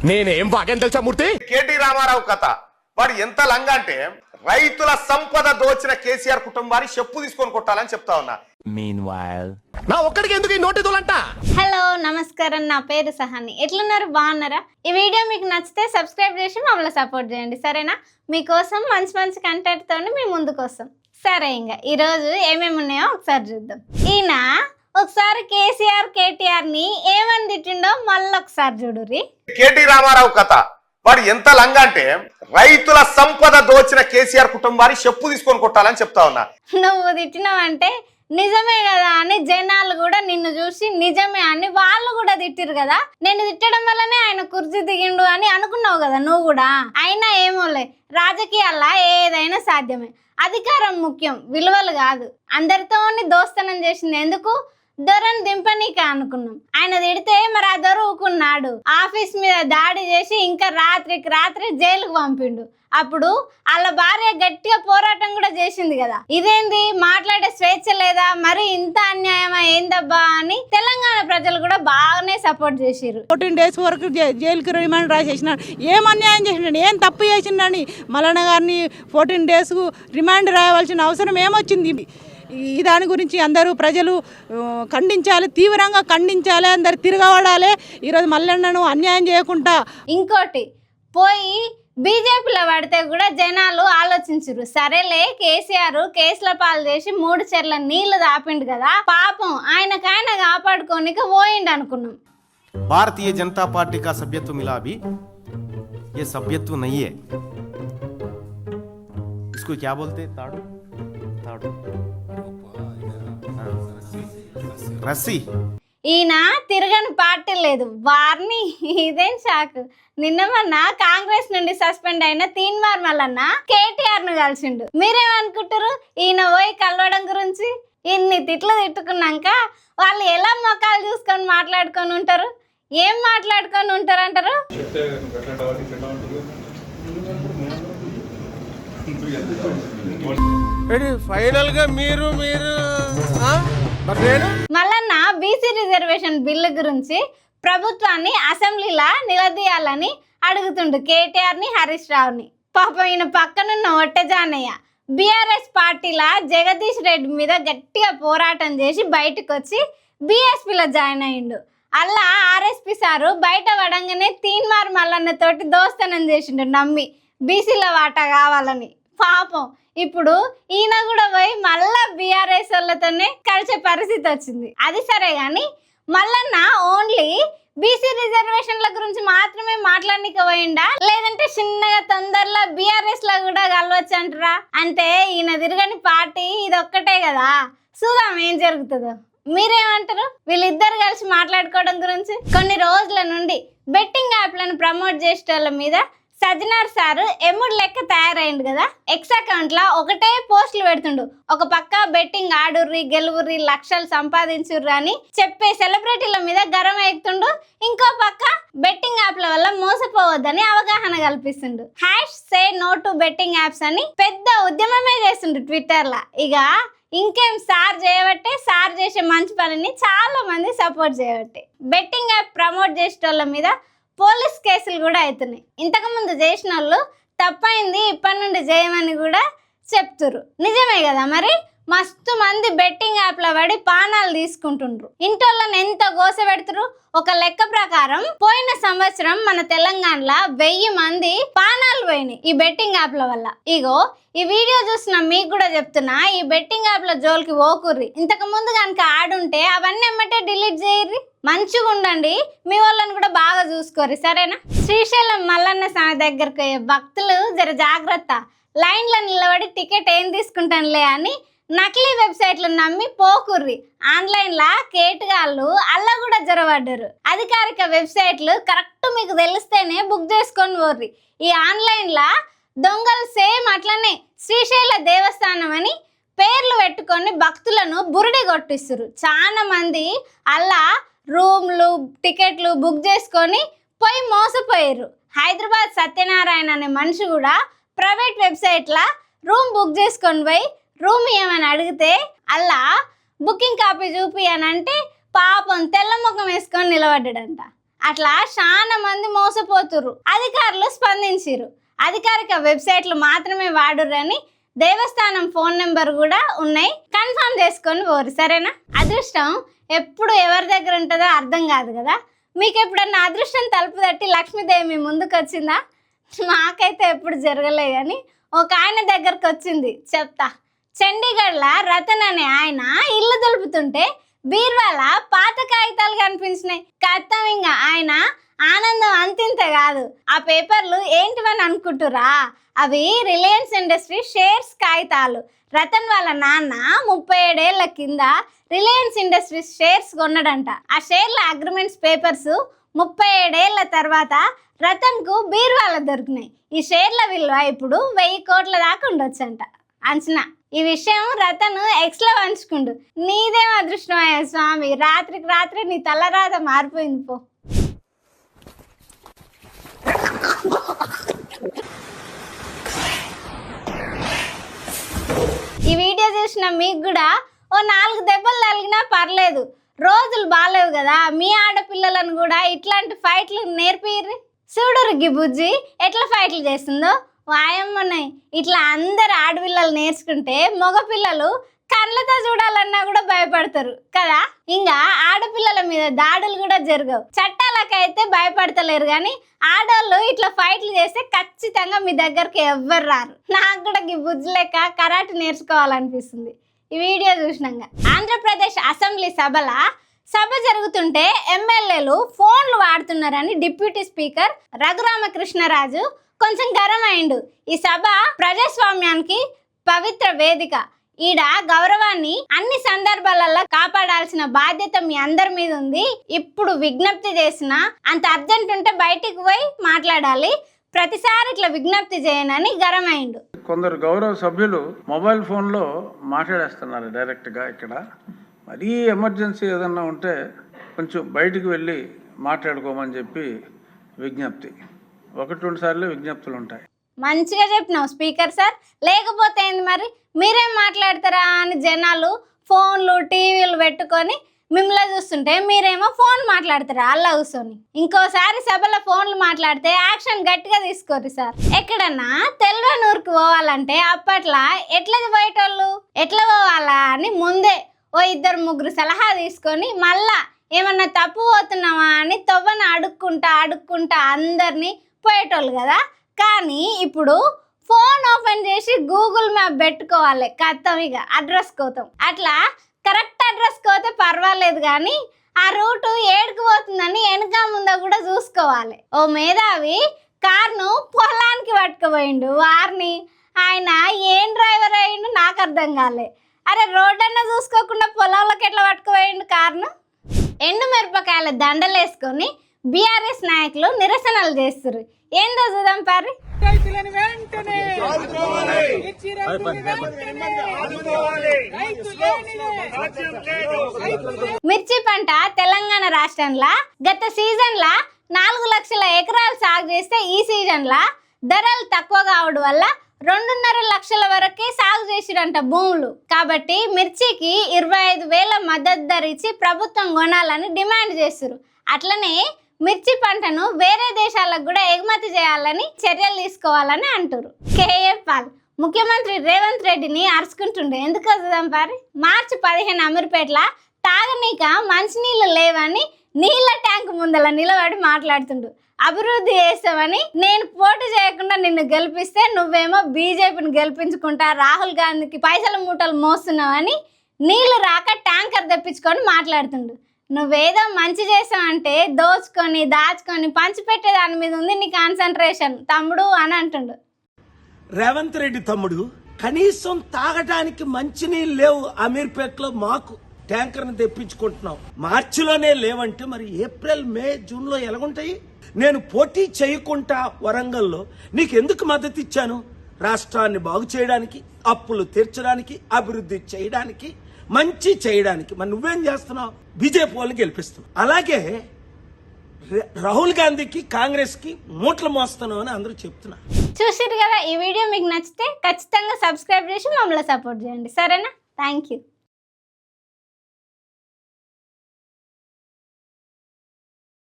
నేనేం వాగని తెలుసా మూర్తి? కేటీ రామారావు కథ వాడు ఎంత లంగా అంటే రైతుల సంపద దోచిన కేసీఆర్ కుటుంబాన్ని చెప్పు తీసుకొని కొట్టాలని చెప్తా ఉన్నా. నా ఒక్కడికి ఎందుకు ఈ నోటిదోలంట? హలో నమస్కారం, నా పేరు సహాని. ఎట్లున్నారు, బాగున్నారా? ఈ వీడియో మీకు నచ్చితే సబ్స్క్రైబ్ చేసి మమ్మల్ని సపోర్ట్ చేయండి, సరేనా? మీకోసం మంచి మంచి కంటెంట్ తోని మీ ముందుకు వస్తాం. సరే, ఇంకా ఈరోజు ఏమేమి ఉన్నాయో ఒకసారి చూద్దాం. ఈయన ఒకసారి కేటీఆర్ ని ఏమని తిట్టిండో మళ్ళీ ఒకసారి చూడుర్రి. కేటీ రామారావు కథ వాడు ఎంత లంగా అంటే రైతుల సంపద దోచిన కేసీఆర్ కుటుంబాన్ని చెప్పు తీసుకొని కొట్టాలని చెప్తా ఉన్నా. నువ్వు తిట్టినావంటే నిజమే కదా అని జనాలు కూడా నిన్ను చూసి నిజమే అని వాళ్ళు కూడా తిట్టిరు కదా. నేను తిట్టడం వల్లనే ఆయన కుర్చీ దిగిండు అని అనుకున్నావు కదా నువ్వు కూడా. అయినా ఏమోలే, రాజకీయాల్లో ఏదైనా సాధ్యమే. అధికారం ముఖ్యం, విలువలు కాదు. అందరితో దోస్తనం చేసింది ఎందుకు? దొరని దింపనీక అనుకున్నాం. ఆయన తిడితే మరి ఆ దొర ఊకున్నాడు. ఆఫీస్ మీద దాడి చేసి ఇంకా రాత్రికి రాత్రి జైలుకు పంపిండు. అప్పుడు వాళ్ళ భార్య గట్టిగా పోరాటం కూడా చేసింది కదా. ఇదేంది, మాట్లాడే స్వేచ్ఛ లేదా, మరి ఇంత అన్యాయమా ఏందబ్బా అని తెలంగాణ ప్రజలు కూడా బాగానే సపోర్ట్ చేసిరు. 14 days వరకు జైలుకి రిమాండ్ రాసేసినాడు. ఏం అన్యాయం చేసినాడు, ఏం తప్పు చేసిండని మల్లన్న గారిని 14 days రిమాండ్ రాయవలసిన అవసరం ఏమొచ్చింది? ఈ దాని గురించి అందరూ ప్రజలు ఖండించాలి, తీవ్రంగా ఖండించాలి, అందరు తిరగబడాలి. ఈరోజు మల్లన్నను అన్యాయం చేయకుండా. ఇంకోటి, పోయి బీజేపీలో పడితే కూడా జనాలు ఆలోచించరు. సరేలే, కేసీఆర్ కేసుల పాలు చేసి 3 చెర్ల నీళ్లు దాపిండు కదా, పాపం ఆయనకైనా కాపాడుకోనిక పోయిండు అనుకున్నాం. भारतीय जनता पार्टी का सभ्यत्व मिला अभी, ये सभ्यत्व नहीं है. इसको क्या बोलते? ताड़ू ताड़ू रस्सी. ఈయన తిరగని పార్టీ లేదు వారిని. ఇదేం షాక్. నిన్న మొన్న కాంగ్రెస్ నుండి సస్పెండ్ అయిన తీన్మార్ మల్లన్న కేటీఆర్ ను కలిసిండు. మీరేమనుకుంటారు ఈయన పోయి కలవడం గురించి? ఇన్ని తిట్లు తిట్టుకున్నాక వాళ్ళు ఎలా మొక్కలు చూసుకొని మాట్లాడుకొని ఉంటారు? ఏం మాట్లాడుకొని ఉంటారు అంటారు? ఫైనల్ గా మీరు మల్లన్న బీసీ రిజర్వేషన్ బిల్లు గురించి ప్రభుత్వాన్ని అసెంబ్లీలో నిలదీయాలని అడుగుతుండు కేటీఆర్ ని, హరీష్ రావుని. పాపం ఈయన పక్కనున్న ఒట్టజానయ్య బీఆర్ఎస్ పార్టీలా జగదీష్ రెడ్డి మీద గట్టిగా పోరాటం చేసి బయటకు వచ్చి బీఎస్పీలో జాయిన్ అయ్యిండు. అలా ఆర్ఎస్పీ సారు బయట పడంగానే తీన్మార్ మల్లన్న తోటి దోస్తనం చేసిండు నమ్మి, బీసీల వాటా కావాలని. పాపం ఇప్పుడు ఈయన కూడా పోయి మళ్ళా బీఆర్ఎస్ వాళ్ళతోనే కలిసే పరిస్థితి వచ్చింది. అది సరే కానీ మల్లన్న ఓన్లీ బీసీ రిజర్వేషన్ల గురించి మాత్రమే మాట్లాడనీకి పోయిండా, లేదంటే చిన్నగా తొందరలో బీఆర్ఎస్ లో కూడా కలవచ్చు అంటారా? అంటే ఈయన తిరగని పార్టీ ఇది ఒక్కటే కదా. చూద్దాం ఏం జరుగుతుందో. మీరేమంటారు వీళ్ళిద్దరు కలిసి మాట్లాడుకోవడం గురించి? కొన్ని రోజుల నుండి బెట్టింగ్ యాప్లను ప్రమోట్ చేసేటోళ్ళ మీద సజ్జనార్ సారు ఎముడు లెక్క తయారైండు కదా. ఎక్స్ అకౌంట్ లో ఒకటే పోస్టులు పెడుతుండు. ఒక పక్క బెట్టింగ్ ఆడుర్రి, గెలువుర్రి, లక్షలు సంపాదించుర్రి అని చెప్పే సెలబ్రిటీల మీద గరం ఎక్కుతుండు. ఇంకో పక్క బెట్టింగ్ యాప్ల వల్ల మోసపోవద్దని అవగాహన కల్పిస్తుండు. #say no to betting apps అని పెద్ద ఉద్యమమే చేస్తుండు ట్విట్టర్ లా. ఇక ఇంకేం, సార్ చేయబట్టే, సార్ చేసే మంచి పనిని చాలా మంది సపోర్ట్ చేయబట్టే బెట్టింగ్ యాప్ ప్రమోట్ చేసేటోళ్ళ మీద పోలీస్ కేసులు కూడా అవుతున్నాయి. ఇంతకుముందు చేసిన వాళ్ళు తప్పైంది, ఇప్పటి నుండి చేయమని కూడా చెప్తురు. నిజమే కదా మరి. మస్తు మంది బెట్టింగ్ యాప్ల పడి పానాలు తీసుకుంటుండ్రు. ఇంటోళ్ళని ఎంత గోస పెడుతురు. ఒక లెక్క ప్రకారం పోయిన సంవత్సరం మన తెలంగాణలో 1000 మంది పానాలు పోయినాయి ఈ బెట్టింగ్ యాప్ల వల్ల. ఇగో ఈ వీడియో చూసిన మీకు కూడా చెప్తున్నా, ఈ బెట్టింగ్ యాప్ల జోలికి పోకుర్రి. ఇంతకు ముందు కనుక ఆడుంటే అవన్నీ ఎమ్మటే డిలీట్ చేయర్రి. మంచిగా ఉండండి, మీ వాళ్ళని కూడా బాగా చూసుకోర్రి, సరేనా? శ్రీశైలం మల్లన్న స్వామి దగ్గరకు పోయే భక్తులు జర జాగ్రత్త. లైన్లో నిలబడి టికెట్ ఏం తీసుకుంటానులే అని నకిలీ వెబ్సైట్లను నమ్మి పోకుర్రి. ఆన్లైన్లా కేటుగాళ్ళు అలా కూడా జరబడ్డారు. అధికారిక వెబ్సైట్లు కరెక్ట్ మీకు తెలిస్తేనే బుక్ చేసుకొని పోర్రి. ఈ ఆన్లైన్లా దొంగలు సేమ్ అట్లనే శ్రీశైల దేవస్థానం అని పేర్లు పెట్టుకొని భక్తులను బురిడి కొట్టిస్తారు. చాలా మంది అలా రూమ్లు, టికెట్లు బుక్ చేసుకొని పోయి మోసపోయారు. హైదరాబాద్ సత్యనారాయణ అనే మనిషి కూడా ప్రైవేట్ వెబ్సైట్లా రూమ్ బుక్ చేసుకొని పోయి రూమ్ ఏమని అడిగితే అలా బుకింగ్ కాపీ చూపి అని అంటే పాపం తెల్ల ముఖం వేసుకొని నిలబడ్డాడంట. అట్లా చాలా మంది మోసపోతుర్రు. అధికారులు స్పందించిర్రు. అధికారిక వెబ్సైట్లు మాత్రమే వాడురని దేవస్థానం ఫోన్ నెంబర్ కూడా ఉన్నాయి, కన్ఫర్మ్ చేసుకొని పోరు. సరేనా? అదృష్టం ఎప్పుడు ఎవరి దగ్గర ఉంటుందో అర్థం కాదు కదా. మీకు ఎప్పుడన్నా అదృష్టం తలుపు తట్టి లక్ష్మీదేవి మీ ముందుకు వచ్చిందా? మాకైతే ఎప్పుడు జరగలే, కానీ ఒక ఆయన దగ్గరకు వచ్చింది, చెప్తా. చండీగఢ్లో రతన్ అనే ఆయన ఇల్లు దులుపుతుంటే బీర్వాల పాత కాగితాలు కనిపించినాయి. కథం ఇంకా ఆయన ఆనందం అంతింత కాదు. ఆ పేపర్లు ఏంటివని అనుకుంటురా? అవి రిలయన్స్ ఇండస్ట్రీ షేర్స్ కాగితాలు. రతన్ వాళ్ళ నాన్న 37 ఏళ్ల కింద రిలయన్స్ ఇండస్ట్రీస్ షేర్స్ కొన్నాడంట. ఆ షేర్ల అగ్రిమెంట్స్ పేపర్స్ 37 ఏళ్ల తర్వాత రతన్కు బీర్వాల దొరికినాయి. ఈ షేర్ల విలువ ఇప్పుడు 1000 కోట్ల దాకా ఉండొచ్చంట అంచనా. ఈ విషయం రతన్ ఎక్స్లో పంచుకుండు. నీదేం అదృష్టమయ్యా స్వామి, రాత్రికి రాత్రి నీ తలరాత మారిపోయింది పో. ఈ వీడియో చూసిన మీకు కూడా ఓ 4 దెబ్బలు తగిలినా పర్లేదు, రోజులు బాగాలేవు కదా. మీ ఆడపిల్లలను కూడా ఇట్లాంటి ఫైట్లు నేర్పిర్రి. చూడురు గి బుజ్జి ఎట్లా ఫైట్లు చేస్తుందో. వాయమ్మన్నాయి ఇట్లా అందరు ఆడపిల్లలు నేర్చుకుంటే మగపిల్లలు కళ్ళతో చూడాలన్నా కూడా భయపడతారు కదా. ఇంకా ఆడపిల్లల మీద దాడులు కూడా జరగవు. చట్టాలకైతే భయపడతలేరు, కానీ ఆడవాళ్ళు ఇట్లా ఫైట్లు చేస్తే ఖచ్చితంగా మీ దగ్గరికి ఎవ్వరు రారు. నాకు కూడా ఈ బుజ్జి లెక్క కరాటే నేర్చుకోవాలనిపిస్తుంది ఈ వీడియో చూసినాక. ఆంధ్రప్రదేశ్ అసెంబ్లీ సభ జరుగుతుంటే ఎమ్మెల్యేలు ఫోన్లు వాడుతున్నారని డిప్యూటీ స్పీకర్ రఘురామకృష్ణరాజు కొంచెం గరం అయిండు. ఈ సభ ప్రజాస్వామ్యానికి పవిత్ర వేదిక. ఈడ గౌరవాన్ని అన్ని సందర్భాలలో కాపాడాల్సిన బాధ్యత మీ అందరి మీద ఉంది. ఇప్పుడు విజ్ఞప్తి చేసిన అంత అర్జెంట్ ఉంటే బయటికి పోయి మాట్లాడాలి, ప్రతిసారి ఇట్లా విజ్ఞప్తి చేయనని గరమైండు. కొందరు గౌరవ సభ్యులు మొబైల్ ఫోన్లో మాట్లాడేస్తున్నారు డైరెక్ట్గా. ఇక్కడ మరీ ఎమర్జెన్సీ ఏదన్నా ఉంటే కొంచెం బయటికి వెళ్ళి మాట్లాడుకోమని చెప్పి విజ్ఞప్తి. 1-2 సార్లు విజ్ఞప్తులు ఉంటాయి. మంచిగా చెప్పినావు స్పీకర్ సార్. లేకపోతే ఏంది మరి, మీరేం మాట్లాడతారా అని జనాలు ఫోన్లు టీవీలు పెట్టుకొని మిమ్మల్ని చూస్తుంటే మీరేమో ఫోన్ మాట్లాడతారా అలా కూర్చొని. ఇంకోసారి సభలో ఫోన్లు మాట్లాడితే యాక్షన్ గట్టిగా తీసుకోరు సార్. ఎక్కడన్నా తెలివైన ఊరికి పోవాలంటే అప్పట్లో ఎట్లా పోయేటోళ్ళు, ఎట్లా పోవాలా అని ముందే ఓ 2-3 సలహా తీసుకొని మళ్ళా ఏమన్నా తప్పు పోతున్నావా అని తవ్వన అడుక్కుంటా అందరినీ పోయేటోళ్ళు కదా. కానీ ఇప్పుడు ఫోన్ ఓపెన్ చేసి గూగుల్ మ్యాప్ పెట్టుకోవాలి, కథం ఇక అడ్రస్ కోతాం. అట్లా కరెక్ట్ అడ్రస్ కోతే పర్వాలేదు, కానీ ఆ రూటు ఏడుకు పోతుందని వెనక ముందా కూడా చూసుకోవాలి. ఓ మేధావి కార్ను పొలానికి పట్టుకుపోయిండు. వారిని ఆయన ఏం డ్రైవర్ అయ్యిండు నాకు అర్థం కాలే. అరే రోడ్డన్నా చూసుకోకుండా పొలంలోకి ఎట్లా పట్టుకుపోయిండు కార్ను. ఎండు మిరపకాయల దండలు వేసుకొని బీఆర్ఎస్ నాయకులు నిరసనలు చేస్తారు. ఏందో చూద్దాం పారి. మిర్చి పంట తెలంగాణ రాష్ట్రంలో గత సీజన్ల 4 లక్షల ఎకరాలు సాగు చేస్తే ఈ సీజన్ల ధరలు తక్కువ కావడం వల్ల 2.5 లక్షల వరకే సాగు చేసిరంట భూములు. కాబట్టి మిర్చికి 25,000 మద్దతు ధర ఇచ్చి ప్రభుత్వం కొనాలని డిమాండ్ చేస్తారు. అట్లనే మిర్చి పంటను వేరే దేశాలకు కూడా ఎగుమతి చేయాలని చర్యలు తీసుకోవాలని అంటారు. కేఎఫ్ పాల్ ముఖ్యమంత్రి రేవంత్ రెడ్డిని అరుచుకుంటుండే. ఎందుకు వద్దాం పారి. మార్చి 15 అమీర్పేటలో తాగనీక మంచినీళ్ళు లేవని నీళ్ళ ట్యాంక్ ముందల నిలబడి మాట్లాడుతుండు. అభివృద్ధి చేస్తామని నేను పోటీ చేయకుండా నిన్ను గెలిపిస్తే నువ్వేమో బీజేపీని గెలిపించుకుంటా రాహుల్ గాంధీకి పైసల మూటలు మోస్తున్నావని నీళ్లు రాక ట్యాంకర్ తెప్పించుకొని మాట్లాడుతుండు. నువ్వేదో మంచి చేసావంటే దోచుకొని దాచుకొని పంచిపెట్టే దాని మీద ఉంది నీ కాన్సన్ట్రేషన్ తమ్ముడు అని అంటుండు. రేవంత్ రెడ్డి తమ్ముడు కనీసం తాగటానికి మంచినీళ్ళు లేవు అమీర్పేటలో, మాకు ట్యాంకర్ని తెప్పించుకుంటున్నాం. మార్చిలోనే లేవంటే మరి ఏప్రిల్ మే జూన్లో ఎలాగుంటాయి? నేను పోటీ చేయకుండా వరంగల్లో నీకెందుకు మద్దతు ఇచ్చాను? రాష్ట్రాన్ని బాగు చేయడానికి, అప్పులు తీర్చడానికి, అభివృద్ధి చేయడానికి, మంచి చేయడానికి. మరి నువ్వేం చేస్తున్నావు? బీజేపీ వాళ్ళని గెలిపిస్తున్నావు. అలాగే రాహుల్ గాంధీకి కాంగ్రెస్ కి మూటలు మోస్తున్నావు అని అందరూ చెప్తున్నారు. చూసిరు కదా, ఈ వీడియో మీకు నచ్చితే ఖచ్చితంగా సబ్స్క్రైబ్ చేసి మమ్మల్ని సపోర్ట్ చేయండి. సరేనా? Thank you.